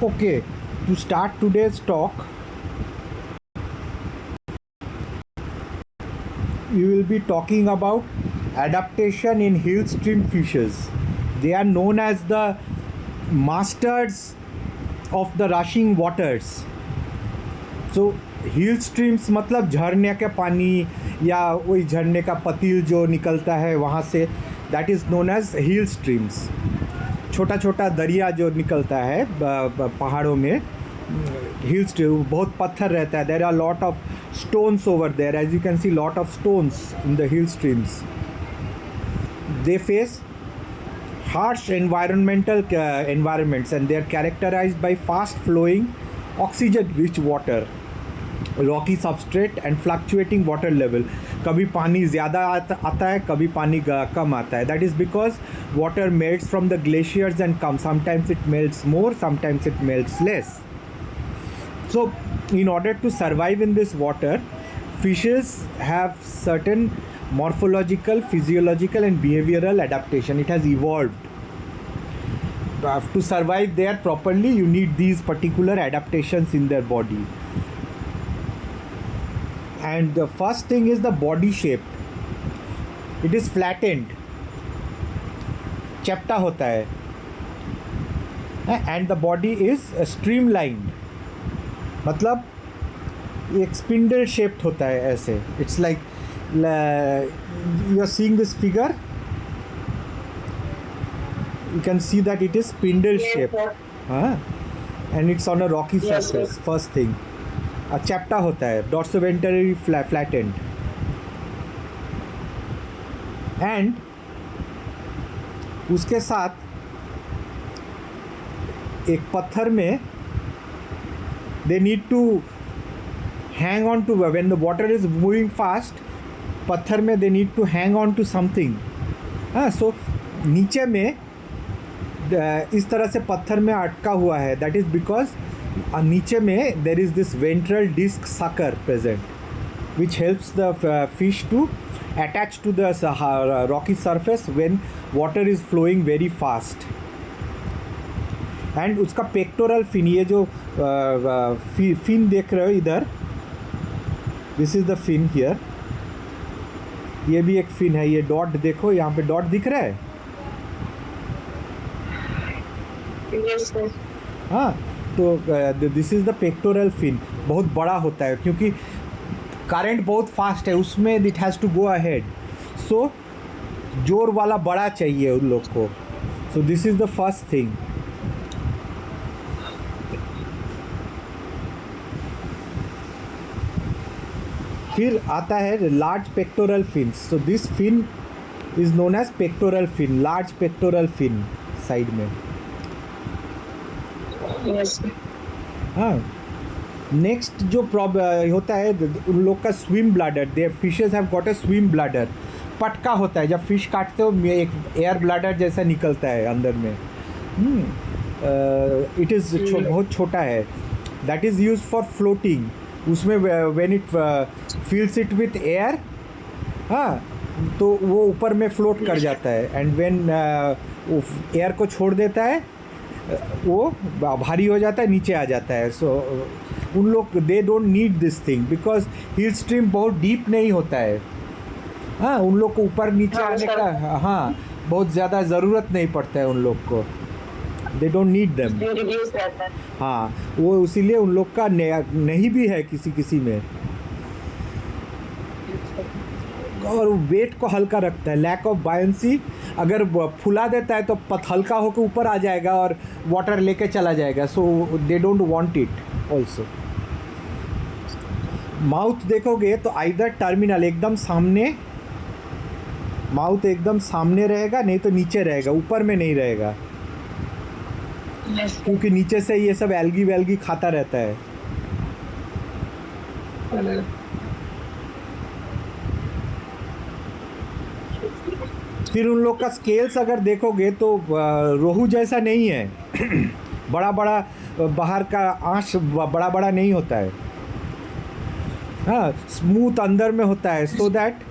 Okay, to start today's talk, we will be talking about adaptation in hill stream fishes. They are known as the masters of the rushing waters. So hill streams मतलब झरने का पानी या वही झरने का पतील जो निकलता है वहाँ से, that is known as hill streams. छोटा छोटा दरिया जो निकलता है पहाड़ों में, हिल स्ट्रीम, बहुत पत्थर रहता है. There are lot of stones over there, as you can see lot of stones in the hill streams. They face harsh environments and they are characterized by fast flowing oxygen rich water, rocky substrate and fluctuating water level. कभी पानी ज़्यादा आता है, कभी पानी कम आता है. That is because water melts from the glaciers and comes. Sometimes it melts more, sometimes it melts less. So in order to survive in this water, fishes have certain morphological, physiological and behavioral adaptation. It has evolved. To survive there properly, you need these particular adaptations in their body. And the first thing is the body shape. It is flattened, चपटा होता है, and the body is streamlined. मतलब एक spindle shaped होता है ऐसे. It's like you are seeing this figure. You can see that it is spindle shape, and it's on a rocky surface. First thing, चपटा होता है, dorsoventral flattened, and उसके साथ एक पत्थर में they need to hang on to, when the water is moving fast, पत्थर में they need to hang on to something. So नीचे में इस तरह से पत्थर में अटका हुआ है. दैट इज़ बिकॉज नीचे में there is this ventral disc sucker present which helps the fish to attach to the rocky surface when water is flowing very fast. And उसका पेक्टोरल फिन, ये जो फिन देख रहे हो इधर, this is the fin here. ये भी एक फिन है. ये डॉट देखो, यहाँ पे डॉट दिख रहा है. हाँ, तो this is the pectoral fin. बहुत बड़ा होता है क्योंकि करंट बहुत फास्ट है उसमें. It has to go ahead, so जोर वाला बड़ा चाहिए उन लोग को. So this is the first thing. फिर आता है large pectoral fin. So this fin is known as pectoral fin, large pectoral fin side में. हाँ, नेक्स्ट जो प्रॉब्लम होता है उन लोग का swim bladder. They fishes have got a swim bladder. पटका होता है, जब फिश काटते हो एक एयर ब्लैडर जैसा निकलता है अंदर में. इट इज़ बहुत छोटा है. That is use for floating. उसमें when it fills it with air, हाँ, तो वो ऊपर में फ्लोट कर जाता है. एंड व्हेन एयर को छोड़ देता है वो भारी हो जाता है, नीचे आ जाता है. सो उन लोग they don't need this thing because hill stream बहुत डीप नहीं होता है. हाँ, उन लोग को ऊपर नीचे आने का, हाँ, बहुत ज़्यादा ज़रूरत नहीं पड़ता है उन लोग को. They don't need them. हाँ, वो इसीलिए उन लोग का नहीं भी है किसी किसी में. और वेट को हल्का रखता है. लैक ऑफ बायंसी, अगर फुला देता है तो हल्का होकर ऊपर आ जाएगा और वाटर लेके चला जाएगा. So they don't want it also. Mouth देखोगे तो आइदर टर्मिनल, एकदम सामने, माउथ एकदम सामने रहेगा, नहीं तो नीचे रहेगा, ऊपर में नहीं रहेगा. क्योंकि नीचे से ये सब एल्गी वेल्गी खाता रहता है. फिर उन लोग का स्केल्स अगर देखोगे तो रोहू जैसा नहीं है. बड़ा बड़ा बाहर का आँच बड़ा बड़ा नहीं होता है. हाँ, स्मूथ अंदर में होता है. So that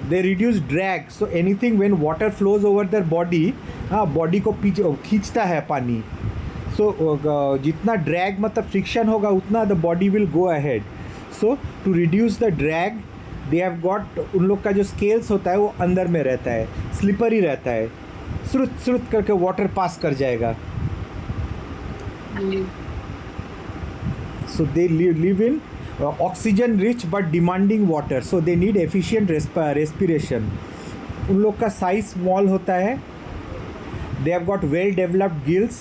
they reduce drag, so anything when water flows over their body, हाँ, बॉडी को खींचता है पानी. सो जितना ड्रैग मतलब फ्रिक्शन होगा उतना the body will go ahead. So to reduce the drag they have got, उन लोग का जो स्केल्स होता है वो अंदर में रहता है, स्लिपरी रहता है, स्रुत स्रुत करके वाटर पास कर जाएगा. So they live in oxygen rich but demanding water, so they need efficient respiration. उन लोग का साइज स्मॉल होता है. They have got well developed gills.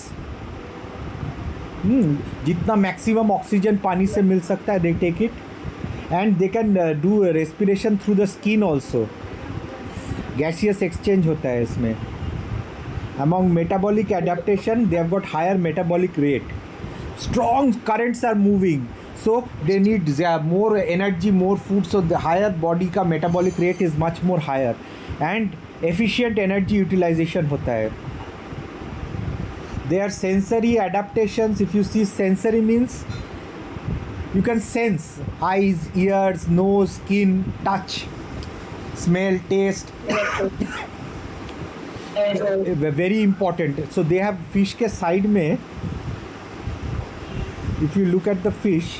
जितना मैक्सिमम ऑक्सीजन पानी से मिल सकता है they take it, and they can do respiration through the skin also. Gaseous exchange होता है इसमें. Among metabolic adaptation they have got higher metabolic rate. Strong currents are moving, so they need more energy, more food, so the higher body का metabolic rate is much more higher, and efficient energy utilization होता है. Their sensory adaptations, if you see, sensory means you can sense eyes, ears, nose, skin, touch, smell, taste. Very important. So they have fish के side में, if you look at the fish,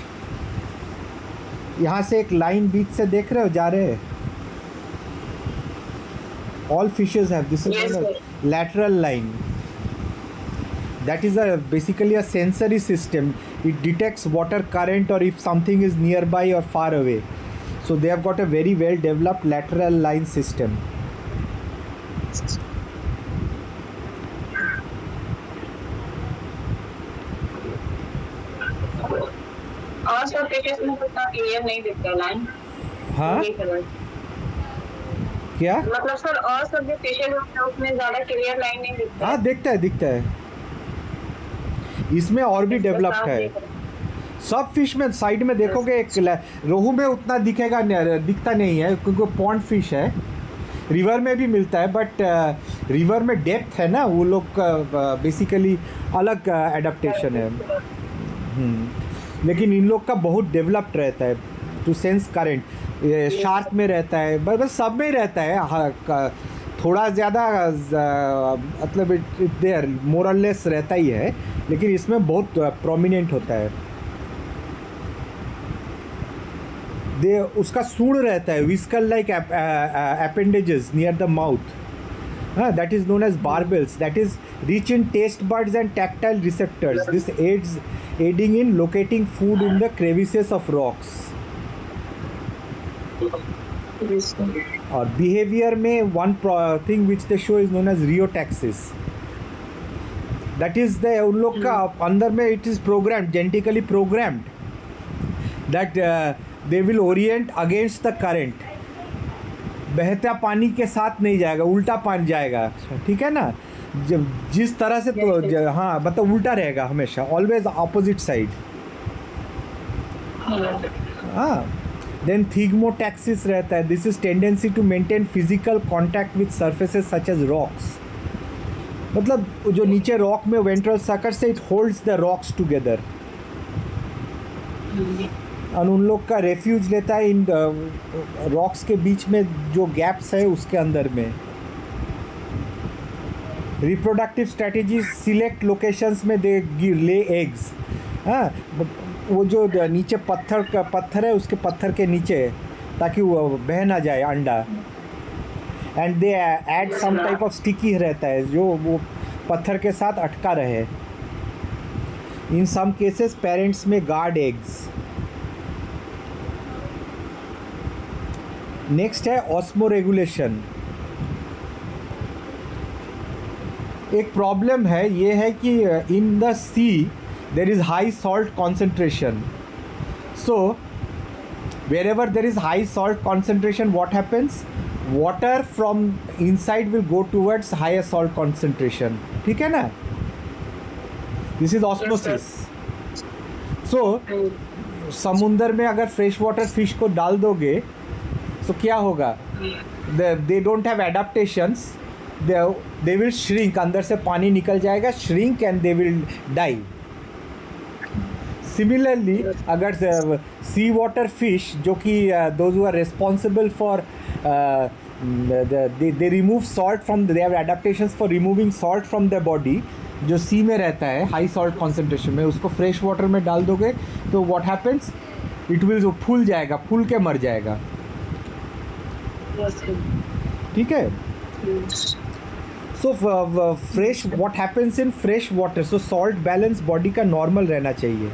यहाँ से एक line बीच से देख रहे हो जा रहे हैं. All fishes have this. Yes, is lateral line. That is basically a sensory system. It detects water current or if something is nearby or far away. So they have got a very well developed lateral line system. और सब fishes में उतना clear नहीं दिखता line. हाँ क्या मतलब sir, और सब जो फिशेस होते हैं उसमें ज्यादा क्लियर लाइन नहीं दिखता. हाँ दिखता है. इसमें और भी डेवलप्ड है. सब फिश में साइड में देखोगे, एक रोहू में उतना दिखता नहीं है क्योंकि पॉन्ड फिश है. रिवर में भी मिलता है, बट रिवर में डेप्थ है ना, वो लोग का बेसिकली अलग एडाप्टेशन है. लेकिन इन लोग का बहुत डेवलप्ड रहता है टू सेंस करंट. शार्क में रहता है, बस सब में रहता है. थोड़ा ज़्यादा मतलब देयर मोर और लेस रहता ही है, लेकिन इसमें बहुत प्रोमिनेंट होता है. उसका सूंड रहता है, whisker like appendages near the mouth. That is known as barbels. That is rich in taste buds and tactile receptors. This aiding in locating food in the crevices of rocks. और behavior में one thing which they show is known as rheotaxis. That is the उन लोग का अंदर में it is programmed, genetically programmed, that they will orient against the current. बहता पानी के साथ नहीं जाएगा, उल्टा पानी जाएगा. ठीक है ना, जब जिस तरह से तो हाँ मतलब उल्टा रहेगा हमेशा, ऑलवेज अपोजिट साइड. हाँ. देन थिग्मोटैक्सिस रहता है. This is tendency to maintain physical contact with surfaces such as rocks. मतलब जो नीचे रॉक में वेंट्रल सर्कट से it holds the rocks together. और उन लोग का रेफ्यूज लेता है इन रॉक्स के बीच में जो गैप्स है उसके अंदर में. रिप्रोडक्टिव स्ट्रेटजी, सिलेक्ट लोकेशंस में दे ले एग्स. हाँ, वो जो नीचे पत्थर है उसके पत्थर के नीचे, ताकि वो बह ना जाए अंडा. And they add some type of sticky रहता है जो वो पत्थर के साथ अटका रहे. इन सम केसेस पेरेंट्स में गार्ड एग्स. नेक्स्ट है ऑस्मो रेगुलेशन. एक प्रॉब्लम है, ये है कि in the sea there is high salt concentration. So wherever there is high salt concentration, what happens, water from inside will go towards higher salt concentration. ठीक है ना, this is osmosis. सो समुंदर में अगर फ्रेश वाटर फिश को डाल दोगे तो क्या होगा, they don't have adaptations, they will shrink. अंदर से पानी निकल जाएगा, shrink, and they will die. Similarly अगर सी वाटर फिश जो कि those who are responsible for they remove salt from, they have adaptations for removing salt from their body, जो सी में रहता है हाई सॉल्ट कॉन्सेंट्रेशन में, उसको फ्रेश वाटर में डाल दोगे तो व्हाट हैपेंस, इट विल फूल जाएगा, फूल के मर जाएगा। ठीक है। So fresh, what happens in fresh water, so salt balance body का नॉर्मल रहना चाहिए।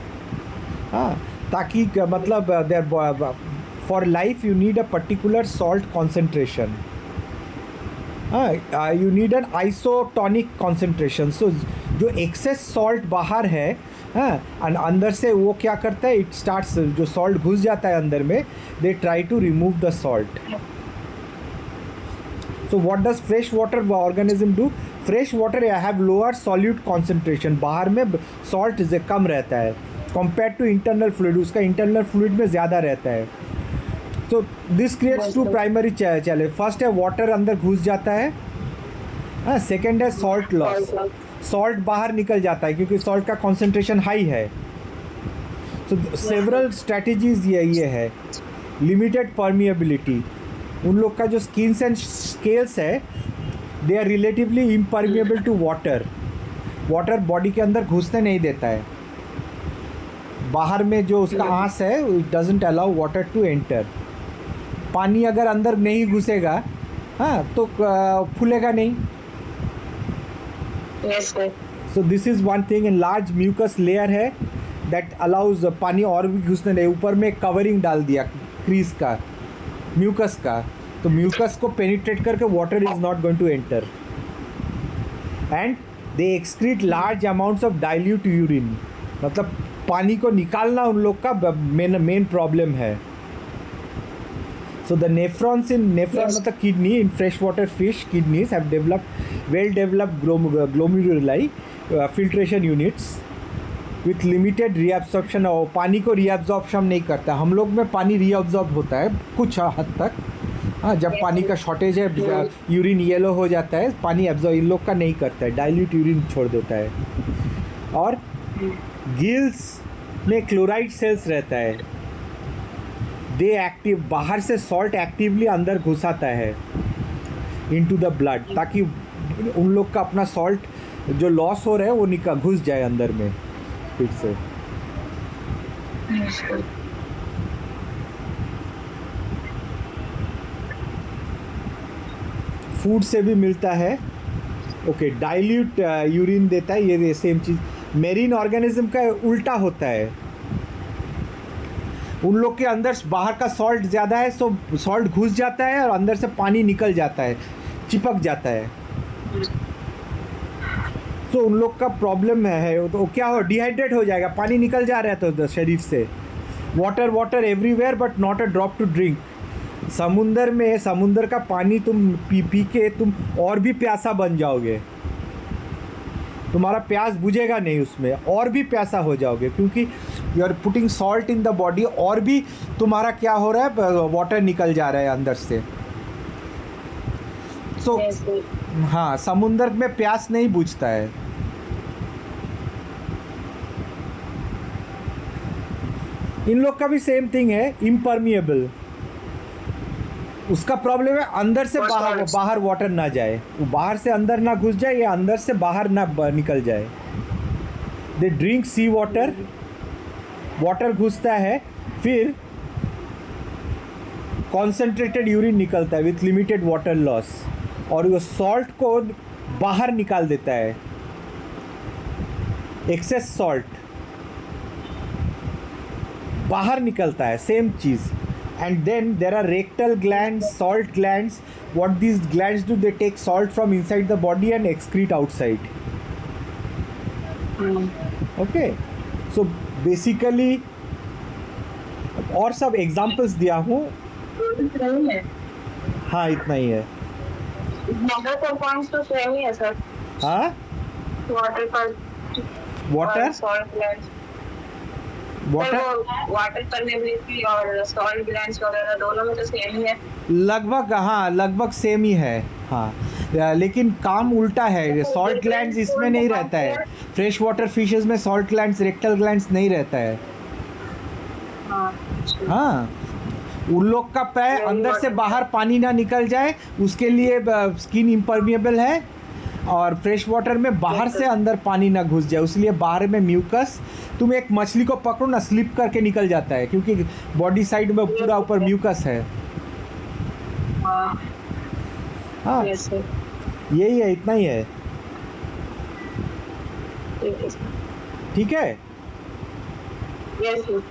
हाँ, ताकि मतलब therefore life you need a particular salt concentration. हाँ, you need an isotonic concentration. So जो एक्सेस सॉल्ट बाहर है, हाँ, अंदर से वो क्या करता है, इट स्टार्ट्स, जो सॉल्ट घुस जाता है अंदर में, they try to remove the salt. So what does fresh water organism do? Fresh water have lower solute concentration, बाहर में salt कम रहता है compared to internal fluid, उसका internal fluid में ज़्यादा रहता है। So this creates two primary challenge. First है water अंदर घुस जाता है, हाँ, second है salt loss, salt बाहर निकल जाता है क्योंकि salt का concentration high है। So several strategies ये है। Limited permeability, उन लोग का जो स्किन्स एंड स्केल्स है, they are relatively impermeable to water. Water body के अंदर घुसने नहीं देता है, बाहर में जो उसका आंस है, it doesn't allow water to enter. पानी अगर अंदर नहीं घुसेगा, हाँ, तो फूलेगा नहीं। So this is one thing. And large mucus layer है दैट अलाउज पानी और भी घुसने नहीं। ऊपर में कवरिंग डाल दिया क्रीज का, म्यूकस का, तो म्यूकस को पेनिट्रेट करके water is not going to enter. And they excrete large amounts of dilute urine, मतलब पानी को निकालना उन लोग का मेन प्रॉब्लम है। सो द नेफ्रॉन्स इन मतलब kidney in fresh water fish, kidneys have developed well developed glomeruli filtration units with limited reabsorption. और पानी को रीअब्सॉर्प्शन नहीं करता, हम लोग में पानी रीअब्सॉर्ब होता है कुछ हद तक। हाँ, जब पानी का शॉर्टेज है, यूरिन येलो हो जाता है, पानी एब्जॉर्ब इन लोग का नहीं करता है, डाइल्यूट यूरिन छोड़ देता है। और गिल्स में क्लोराइड सेल्स रहता है, दे एक्टिव, बाहर से सॉल्ट एक्टिवली अंदर घुसाता है इनटू द ब्लड, ताकि उन लोग का अपना सॉल्ट जो लॉस हो रहा है वो घुस जाए अंदर में फिर से। फूड से भी मिलता है। ओके, डाइल्यूट यूरिन देता है, ये सेम चीज़। मेरीन ऑर्गेनिज्म का उल्टा होता है, उन लोग के अंदर बाहर का सॉल्ट ज़्यादा है, सो सॉल्ट घुस जाता है और अंदर से पानी निकल जाता है, चिपक जाता है। तो उन लोग का प्रॉब्लम है, तो क्या हो, डिहाइड्रेट हो जाएगा, पानी निकल जा रहा है तो शरीर से। Water everywhere but not a drop to drink. समुंदर में, समुंदर का पानी तुम पी के तुम और भी प्यासा बन जाओगे, तुम्हारा प्यास बुझेगा नहीं, उसमें और भी प्यासा हो जाओगे, क्योंकि you are putting salt in the body, और भी तुम्हारा क्या हो रहा है, वाटर निकल जा रहा है अंदर से। सो हाँ, समुंदर में प्यास नहीं बुझता है। इन लोग का भी सेम थिंग है, इम्परमिएबल। उसका प्रॉब्लम है अंदर से बाहर वाटर ना जाए, वो बाहर से अंदर ना घुस जाए या अंदर से बाहर ना निकल जाए। They drink sea water, water घुसता है, फिर कॉन्सेंट्रेटेड यूरिन निकलता है विथ लिमिटेड वाटर लॉस, और वो सॉल्ट को बाहर निकाल देता है, एक्सेस सॉल्ट बाहर निकलता है, same cheese. And then there are rectal glands, salt glands. What these glands do, they take salt from inside the body and excrete outside. Okay, so basically, और सब एग्जाम्पल्स दिया हूँ। हाँ, इतना ही है। पॉइंट्स तो सेम ही है सर। हाँ, वाटर वाटर परमेबिलिटी और सॉल्ट ग्लैंड्स वगैरह दोनों में तो सेम ही है लगभग। हाँ, लगभग सेम ही है। हाँ, लेकिन काम उल्टा है, सॉल्ट ग्लैंड्स इसमें नहीं रहता है। फ्रेश वाटर फिशेस में सॉल्ट ग्लैंड्स, रेक्टल ग्लैंड्स नहीं रहता है। हाँ, उन लोग का पैर अंदर से बाहर पानी ना निकल जाए, उसके लिए स्किन इम्परमिएबल है, और फ्रेश वाटर में बाहर से अंदर पानी ना घुस जाए, इसलिए बाहर में म्यूकस, तुम एक मछली को पकड़ो ना, स्लिप करके निकल जाता है क्योंकि बॉडी साइड में पूरा ऊपर म्यूकस है। हाँ, यस सर। यही है, इतना ही है। ठीक है सर। ठीक है। Yes sir.